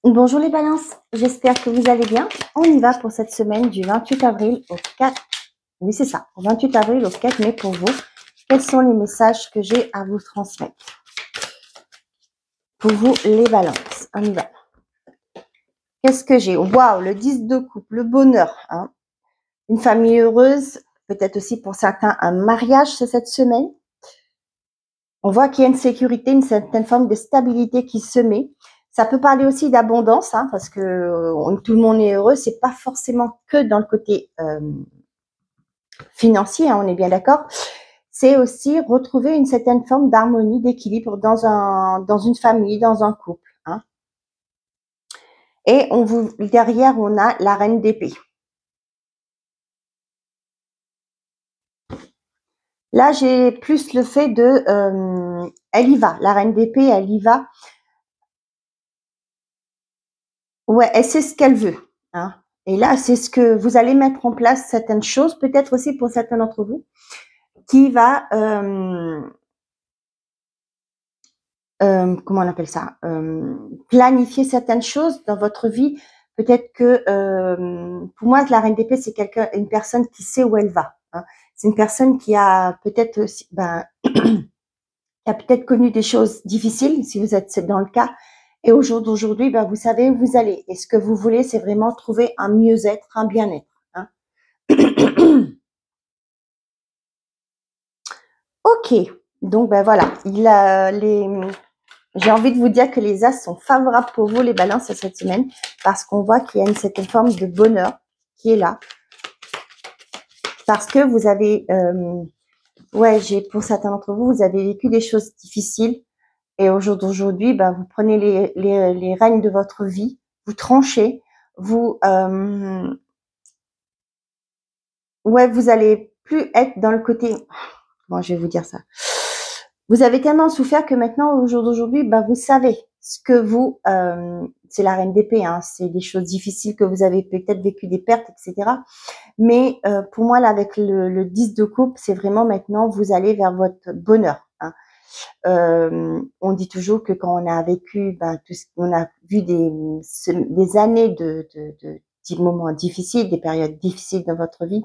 Bonjour les balances, j'espère que vous allez bien. On y va pour cette semaine du 28 avril au 4... Oui, c'est ça, au 28 avril au 4 mai pour vous. Quels sont les messages que j'ai à vous transmettre? Pour vous les balances, on y va. Qu'est-ce que j'ai? Waouh, le 10 de coupe, le bonheur. Hein. Une famille heureuse, peut-être aussi pour certains un mariage cette semaine. On voit qu'il y a une sécurité, une certaine forme de stabilité qui se met. Ça peut parler aussi d'abondance, hein, parce que tout le monde est heureux. C'est pas forcément que dans le côté financier, hein, on est bien d'accord. C'est aussi retrouver une certaine forme d'harmonie, d'équilibre dans une famille, dans un couple. Hein. Et derrière, on a la reine d'épée. Là, j'ai plus le fait de, elle y va, la reine d'épée, elle y va. Ouais, elle sait ce qu'elle veut. Hein. Et là, c'est ce que vous allez mettre en place certaines choses, peut-être aussi pour certains d'entre vous, qui va, comment on appelle ça, planifier certaines choses dans votre vie. Peut-être que, pour moi, la reine d'épée, c'est une personne qui sait où elle va. Hein. C'est une personne qui a peut-être, qui a peut-être connu des choses difficiles, si vous êtes dans le cas. Et au jour d'aujourd'hui, vous savez où vous allez. Et ce que vous voulez, c'est vraiment trouver un mieux-être, un bien-être. Hein. Ok, donc voilà, j'ai envie de vous dire que les as sont favorables pour vous, les balances, cette semaine, parce qu'on voit qu'il y a une certaine forme de bonheur qui est là. Parce que vous avez, pour certains d'entre vous, vous avez vécu des choses difficiles. Et au jour d'aujourd'hui, vous prenez les rênes de votre vie, vous tranchez, vous allez plus être dans le côté, comment je vais vous dire ça, vous avez tellement souffert que maintenant, au jour d'aujourd'hui, vous savez ce que vous, c'est la reine d'épée, hein, c'est des choses difficiles que vous avez peut-être vécu, des pertes, etc. Mais pour moi, là, avec le 10 de coupe, c'est vraiment maintenant, vous allez vers votre bonheur. Hein. On dit toujours que quand on a vécu, on a vu des années de moments difficiles, des périodes difficiles dans votre vie,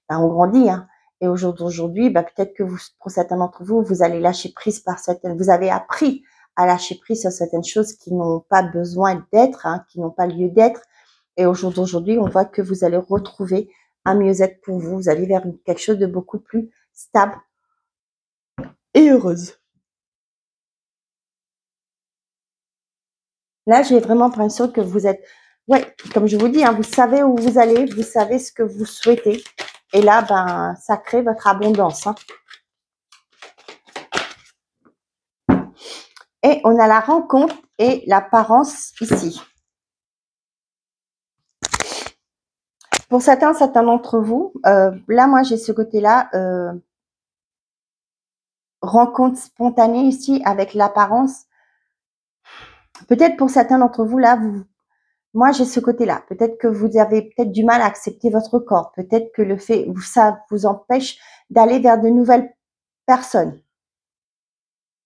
on grandit. Hein. Et au jour d'aujourd'hui, peut-être que pour certains d'entre vous, vous allez lâcher prise vous avez appris à lâcher prise sur certaines choses qui n'ont pas besoin d'être, hein, qui n'ont pas lieu d'être. Et au jour d'aujourd'hui, on voit que vous allez retrouver un mieux-être pour vous. Vous allez vers quelque chose de beaucoup plus stable et heureuse. Là, j'ai vraiment l'impression que vous êtes, comme je vous dis, hein, vous savez où vous allez, vous savez ce que vous souhaitez. Et là, ça crée votre abondance. Hein. Et on a la rencontre et l'apparence ici. Pour certains d'entre vous, là, moi, j'ai ce côté-là, rencontre spontanée ici avec l'apparence. Peut-être pour certains d'entre vous, là, moi, j'ai ce côté-là. Peut-être que vous avez peut-être du mal à accepter votre corps. Peut-être que ça vous empêche d'aller vers de nouvelles personnes.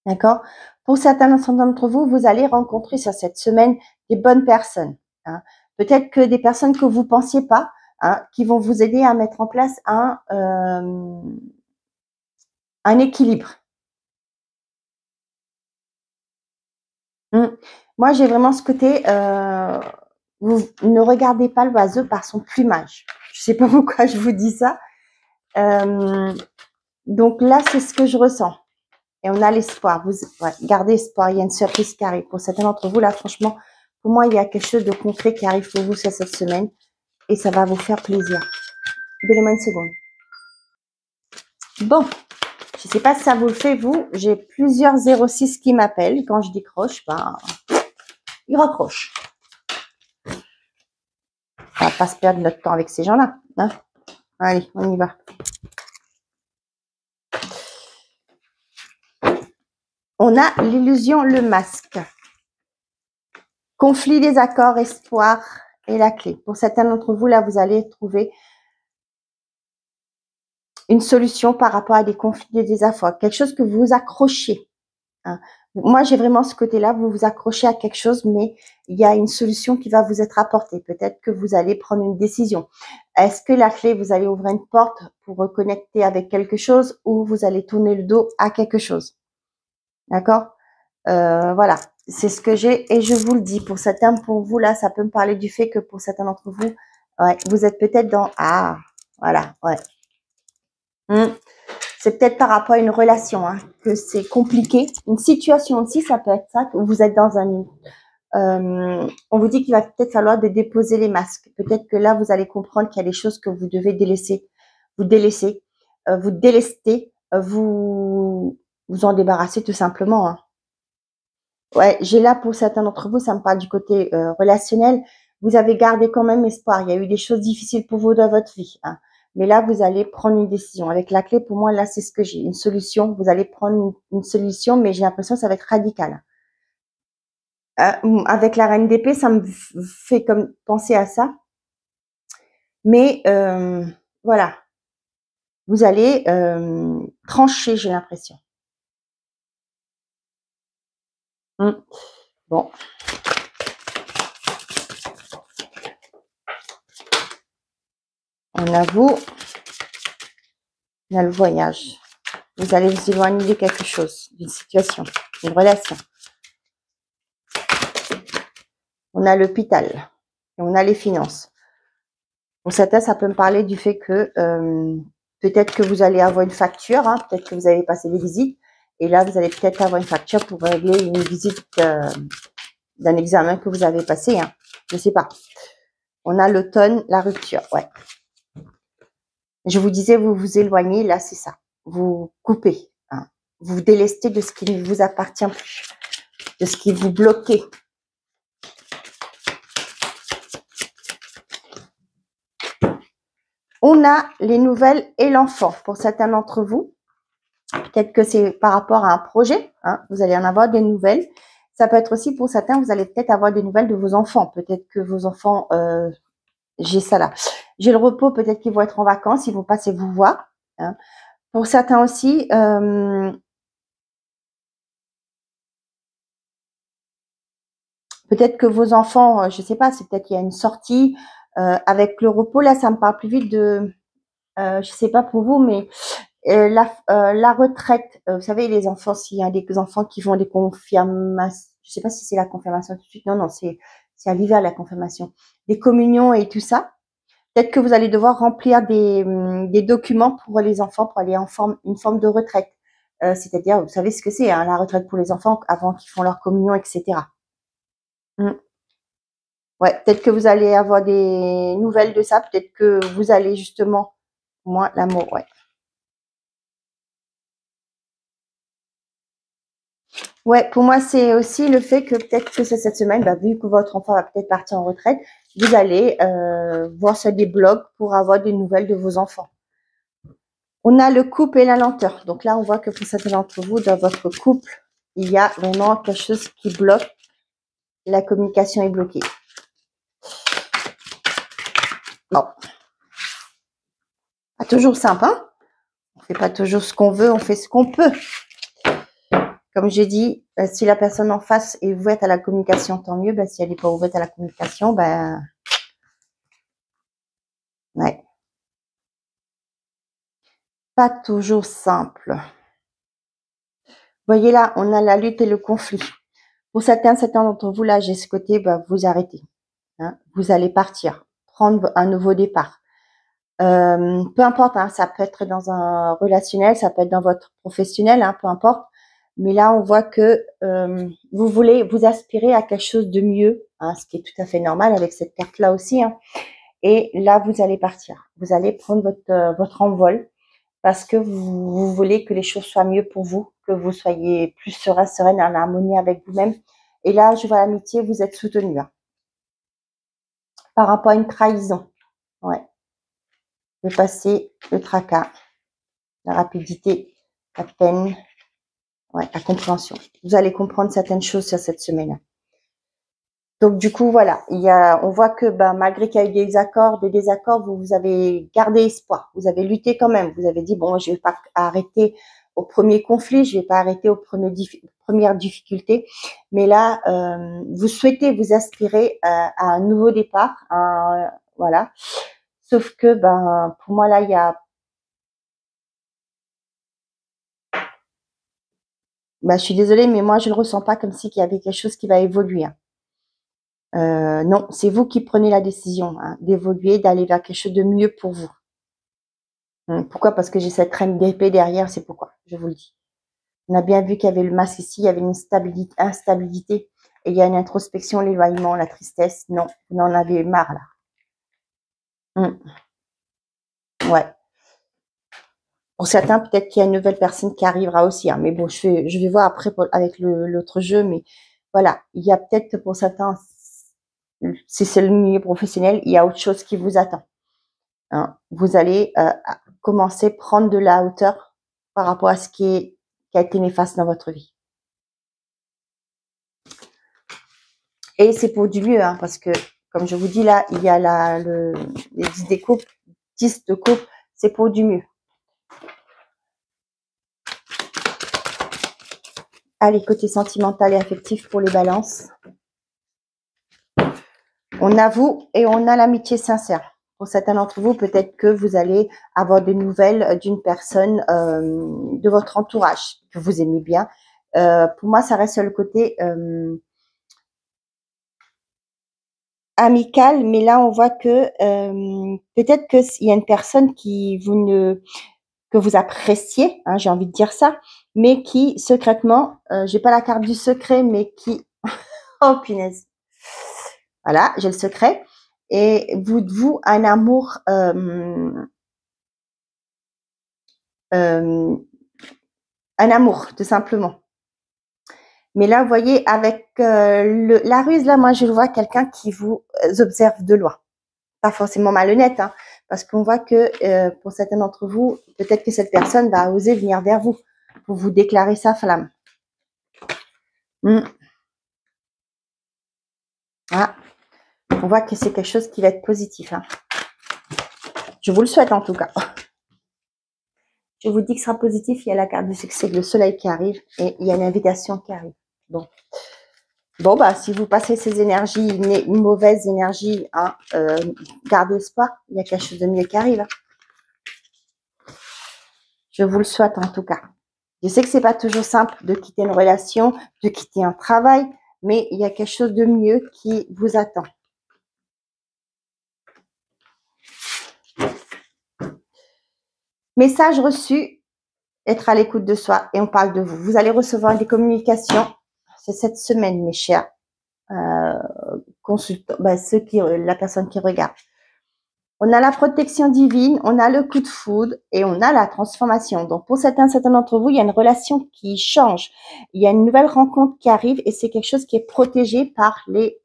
D'accord? Pour certains d'entre vous, vous allez rencontrer sur cette semaine des bonnes personnes. Hein. Peut-être que des personnes que vous ne pensiez pas, hein, qui vont vous aider à mettre en place un équilibre. Moi, j'ai vraiment ce côté, vous ne regardez pas l'oiseau par son plumage. Je ne sais pas pourquoi je vous dis ça. Donc là, c'est ce que je ressens. Et on a l'espoir. Gardez espoir. Il y a une surprise qui arrive. Pour certains d'entre vous, là, franchement, pour moi, il y a quelque chose de concret qui arrive pour vous cette semaine. Et ça va vous faire plaisir. Donnez-moi une seconde. Bon. Je ne sais pas si ça vous le fait, vous. J'ai plusieurs 06 qui m'appellent. Quand je décroche, ils raccrochent. On va pas se perdre notre temps avec ces gens-là. Hein. Allez, on y va. On a l'illusion, le masque. Conflit, désaccord, espoir et la clé. Pour certains d'entre vous, là, vous allez trouver une solution par rapport à des conflits, des désaccords. Quelque chose que vous accrochez. Hein. Moi, j'ai vraiment ce côté-là, vous vous accrochez à quelque chose, mais il y a une solution qui va vous être apportée. Peut-être que vous allez prendre une décision. Est-ce que la clé, vous allez ouvrir une porte pour reconnecter avec quelque chose ou vous allez tourner le dos à quelque chose? D'accord? Voilà, c'est ce que j'ai et je vous le dis, pour certains, pour vous, là, ça peut me parler du fait que pour certains d'entre vous, ouais, vous êtes peut-être dans... Ah, voilà, ouais. C'est peut-être par rapport à une relation hein, que c'est compliqué. Une situation aussi, ça peut être ça, que vous êtes dans un... on vous dit qu'il va peut-être falloir de déposer les masques. Peut-être que là, vous allez comprendre qu'il y a des choses que vous devez délaisser. Vous délaisser, vous délester, vous en débarrasser tout simplement. Hein. Ouais, j'ai là pour certains d'entre vous, ça me parle du côté relationnel. Vous avez gardé quand même espoir. Il y a eu des choses difficiles pour vous dans votre vie. Hein. Mais là, vous allez prendre une décision. Avec la clé, pour moi, là, c'est ce que j'ai. Une solution. Vous allez prendre une solution, mais j'ai l'impression que ça va être radical. Avec la reine d'épée, ça me fait comme penser à ça. Mais voilà. Vous allez trancher, j'ai l'impression. Bon. On a vous. On a le voyage. Vous allez vous éloigner de quelque chose, d'une situation, d'une relation. On a l'hôpital et on a les finances. Pour certains, ça peut me parler du fait que peut-être que vous allez avoir une facture, hein, peut-être que vous allez passer des visites, et là, vous allez peut-être avoir une facture pour régler une visite d'un examen que vous avez passé. Hein. Je ne sais pas. On a l'automne, la rupture, ouais. Je vous disais, vous vous éloignez, là, c'est ça. Vous coupez, hein. Vous vous délestez de ce qui ne vous appartient plus, de ce qui vous bloquait. On a les nouvelles et l'enfant. Pour certains d'entre vous, peut-être que c'est par rapport à un projet, hein, vous allez en avoir des nouvelles. Ça peut être aussi pour certains, vous allez peut-être avoir des nouvelles de vos enfants. Peut-être que vos enfants, j'ai ça là. J'ai le repos, peut-être qu'ils vont être en vacances, ils vont passer vous voir. Hein. Pour certains aussi, peut-être que vos enfants, je sais pas, c'est peut-être qu'il y a une sortie avec le repos. Là, ça me parle plus vite de, je sais pas pour vous, mais la retraite, vous savez, les enfants, s'il y a des enfants qui font des confirmations, je sais pas si c'est la confirmation tout de suite, non, c'est à l'hiver la confirmation, des communions et tout ça. Peut-être que vous allez devoir remplir des documents pour les enfants, pour aller en une forme de retraite. C'est-à-dire, vous savez ce que c'est, hein, la retraite pour les enfants avant qu'ils font leur communion, etc. Ouais, peut-être que vous allez avoir des nouvelles de ça, peut-être que vous allez justement, moi, l'amour, ouais. Ouais, pour moi, c'est aussi le fait que peut-être que c'est cette semaine, bah, vu que votre enfant va peut-être partir en retraite, vous allez voir sur des blogs pour avoir des nouvelles de vos enfants. On a le couple et la lenteur. Donc là, on voit que pour certains d'entre vous, dans votre couple, il y a vraiment quelque chose qui bloque. La communication est bloquée. Bon. Pas toujours simple, hein? On fait pas toujours ce qu'on veut, on fait ce qu'on peut. Comme j'ai dit, si la personne en face est ouverte à la communication, tant mieux. Ben, si elle n'est pas ouverte à la communication, ben, ouais. Pas toujours simple. Vous voyez là, on a la lutte et le conflit. Pour certains d'entre vous, là, j'ai ce côté, ben, vous arrêtez. Hein, vous allez partir, prendre un nouveau départ. Peu importe, hein, ça peut être dans un relationnel, ça peut être dans votre professionnel, hein, peu importe. Mais là, on voit que vous voulez vous aspirer à quelque chose de mieux, hein, ce qui est tout à fait normal avec cette carte-là aussi. Hein. Et là, vous allez partir. Vous allez prendre votre envol parce que vous voulez que les choses soient mieux pour vous, que vous soyez plus sereine, en harmonie avec vous-même. Et là, je vois l'amitié, vous êtes soutenu. Hein. Par rapport à une trahison. Ouais. Le passé, le tracas, la rapidité, la peine, ouais, la compréhension. Vous allez comprendre certaines choses sur cette semaine. Donc du coup, voilà, on voit que malgré qu'il y a eu des désaccords, vous avez gardé espoir. Vous avez lutté quand même. Vous avez dit, bon, je vais pas arrêter au premier conflit, je vais pas arrêter aux premières première difficulté. Mais là, vous souhaitez vous aspirer à un nouveau départ. Voilà. Sauf que, ben, pour moi, là, il y a... Ben, je suis désolée, mais moi, je ne le ressens pas comme si qu'il y avait quelque chose qui va évoluer. Non, c'est vous qui prenez la décision d'évoluer, d'aller vers quelque chose de mieux pour vous. Pourquoi? Parce que j'ai cette reine d'épée derrière, c'est pourquoi, je vous le dis. On a bien vu qu'il y avait le masque ici, il y avait une instabilité, et il y a une introspection, l'éloignement, la tristesse. Non, vous en avez marre là. Ouais. Pour certains, peut-être qu'il y a une nouvelle personne qui arrivera aussi, mais bon, je vais voir après avec l'autre jeu, mais voilà, il y a peut-être pour certains, si c'est le milieu professionnel, il y a autre chose qui vous attend. Vous allez commencer à prendre de la hauteur par rapport à ce qui a été néfaste dans votre vie. Et c'est pour du mieux, parce que, comme je vous dis là, il y a les 10 de coupe, c'est pour du mieux. Allez, côté sentimental et affectif pour les balances. On a vous et on a l'amitié sincère. Pour certains d'entre vous, peut-être que vous allez avoir des nouvelles d'une personne de votre entourage que vous aimez bien. Pour moi, ça reste sur le côté amical, mais là, on voit que peut-être qu'il y a une personne que vous appréciez, j'ai envie de dire ça, mais qui secrètement, j'ai pas la carte du secret, mais qui, oh punaise, voilà, j'ai le secret. Et vous un amour un amour, tout simplement. Mais là, vous voyez, avec la ruse, là, moi, je vois quelqu'un qui vous observe de loin. Pas forcément malhonnête, parce qu'on voit que pour certains d'entre vous, peut-être que cette personne va oser venir vers vous pour vous déclarer sa flamme. Ah, on voit que c'est quelque chose qui va être positif. Je vous le souhaite en tout cas. Je vous dis que ce sera positif. Il y a la carte du succès, le soleil qui arrive et il y a une invitation qui arrive. Bon, bah, si vous passez ces énergies, une mauvaise énergie, gardez espoir. Il y a quelque chose de mieux qui arrive. Je vous le souhaite en tout cas. Je sais que c'est pas toujours simple de quitter une relation, de quitter un travail, mais il y a quelque chose de mieux qui vous attend. Message reçu, être à l'écoute de soi et on parle de vous. Vous allez recevoir des communications. C'est cette semaine, mes chers consultants, la personne qui regarde. On a la protection divine, on a le coup de foudre et on a la transformation. Donc, pour certains d'entre vous, il y a une relation qui change. Il y a une nouvelle rencontre qui arrive et c'est quelque chose qui est protégé par les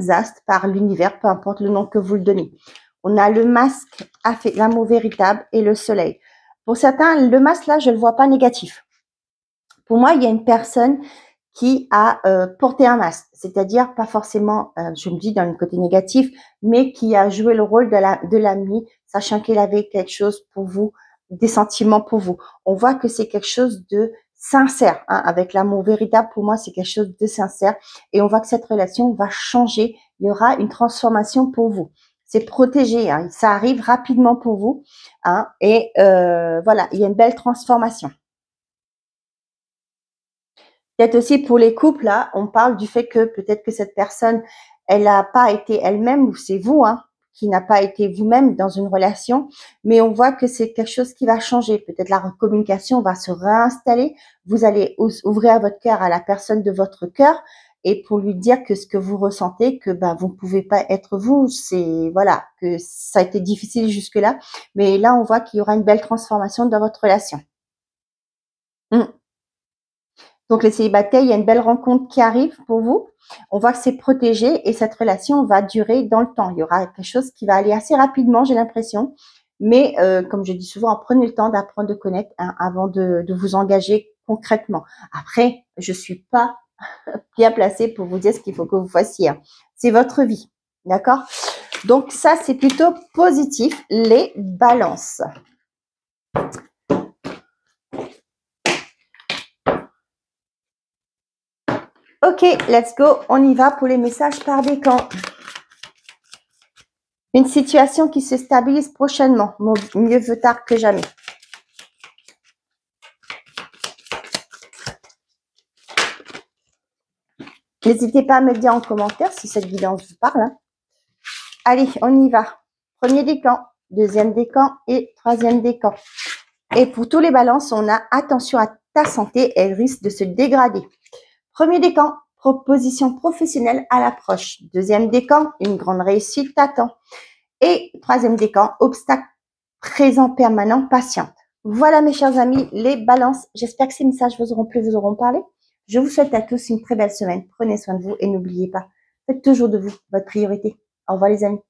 astres, par l'univers, peu importe le nom que vous le donnez. On a le masque, l'amour véritable et le soleil. Pour certains, le masque, là, je ne le vois pas négatif. Pour moi, il y a une personne qui a porté un masque, c'est-à-dire pas forcément, je me dis dans le côté négatif, mais qui a joué le rôle de l'ami, sachant qu'il avait quelque chose pour vous, des sentiments pour vous. On voit que c'est quelque chose de sincère, avec l'amour véritable, pour moi, c'est quelque chose de sincère, et on voit que cette relation va changer, il y aura une transformation pour vous. C'est protégé, ça arrive rapidement pour vous, et voilà, il y a une belle transformation. Peut-être aussi pour les couples, là, on parle du fait que peut-être que cette personne, elle n'a pas été elle-même, ou c'est vous, qui n'a pas été vous-même dans une relation, mais on voit que c'est quelque chose qui va changer. Peut-être la communication va se réinstaller. Vous allez ouvrir votre cœur à la personne de votre cœur et pour lui dire que ce que vous ressentez, que vous ne pouvez pas être vous, c'est voilà, que ça a été difficile jusque-là, mais là on voit qu'il y aura une belle transformation dans votre relation. Donc, les célibataires, il y a une belle rencontre qui arrive pour vous. On voit que c'est protégé et cette relation va durer dans le temps. Il y aura quelque chose qui va aller assez rapidement, j'ai l'impression. Mais comme je dis souvent, prenez le temps d'apprendre, de connaître avant de vous engager concrètement. Après, je suis pas bien placée pour vous dire ce qu'il faut que vous fassiez. C'est votre vie, d'accord? Donc ça, c'est plutôt positif, les balances. Ok, let's go. On y va pour les messages par décan. Une situation qui se stabilise prochainement. Mieux vaut tard que jamais. N'hésitez pas à me dire en commentaire si cette guidance vous parle. Hein. Allez, on y va. Premier décan, deuxième décan et troisième décan. Et pour tous les balances, on a attention à ta santé, elle risque de se dégrader. Premier décan, proposition professionnelle à l'approche. Deuxième décan, une grande réussite t'attend. Et troisième décan, obstacle présent permanent, patiente. Voilà mes chers amis, les balances. J'espère que ces messages vous auront plu, vous auront parlé. Je vous souhaite à tous une très belle semaine. Prenez soin de vous et n'oubliez pas, faites toujours de vous votre priorité. Au revoir les amis.